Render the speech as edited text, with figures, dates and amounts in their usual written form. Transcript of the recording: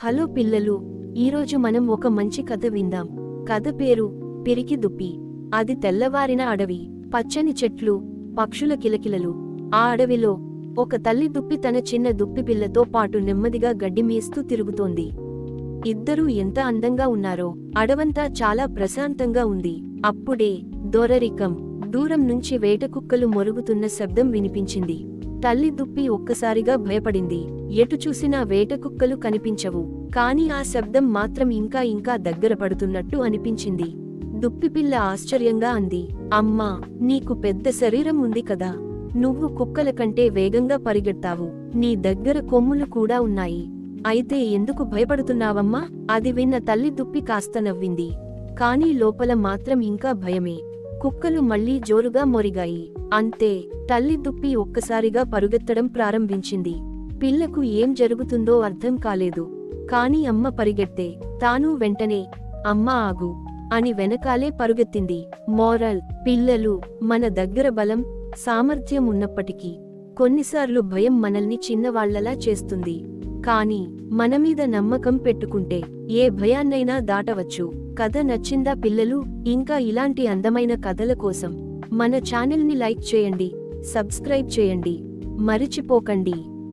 Hello పిల్లలు, ఈరోజు మనం ఒక మంచి కథ విందాం. కథ పేరు పిరికి దుప్పి. అది తెల్లవారిన అడవి, పచ్చని చెట్లు, పక్షుల కిలకిలలు. ఆ అడవిలో ఒక తల్లి దుప్పి తన చిన్న దుప్పి పిల్లతో పాటు నెమ్మదిగా గడ్డి మేస్తూ తిరుగుతోంది. ఇద్దరూ ఎంత అందంగా ఉన్నారో. అడవంతా చాలా ప్రశాంతంగా ఉంది. అప్పుడే దొరరికం దూరం నుంచి వేటకుక్కలు మొరుగుతున్న శబ్దం వినిపించింది. తల్లి దుప్పి ఒక్కసారిగా భయపడింది. ఎటు చూసినా వేటకుక్కలు కనిపించవు, కాని ఆ శబ్దం మాత్రం ఇంకా ఇంకా దగ్గర పడుతున్నట్టు అనిపించింది. దుప్పిపిల్ల ఆశ్చర్యంగా అంది, అమ్మా, నీకు పెద్ద శరీరం ఉంది కదా, నువ్వు కుక్కల కంటే వేగంగా పరిగెడతావు, నీ దగ్గర కొమ్ములు కూడా ఉన్నాయి, అయితే ఎందుకు భయపడుతున్నావమ్మా? అది విన్న తల్లి దుప్పి కాస్త నవ్వింది. కానీ లోపల మాత్రం ఇంకా భయమే. కుక్కలు మళ్లీ జోరుగా మొరిగాయి. అంతే, తల్లి దుప్పి ఒక్కసారిగా పరుగెత్తడం ప్రారంభించింది. పిల్లకు ఏం జరుగుతుందో అర్థం కాలేదు. కాని అమ్మ పరిగెత్తే తాను వెంటనే అమ్మా ఆగు అని వెనకాలే పరుగెత్తింది. మోరల్: పిల్లలు, మన దగ్గర బలం, సామర్థ్యం ఉన్నప్పటికీ కొన్నిసార్లు భయం మనల్ని చిన్నవాళ్లలా చేస్తుంది. కానీ మనమీద నమ్మకం పెట్టుకుంటే ఏ భయాన్నైనా దాటవచ్చు. కథ నచ్చిందా పిల్లలు? ఇంకా ఇలాంటి అందమైన కథల కోసం మన ఛానల్ని లైక్ చేయండి, సబ్స్క్రైబ్ చేయండి, మరిచిపోకండి.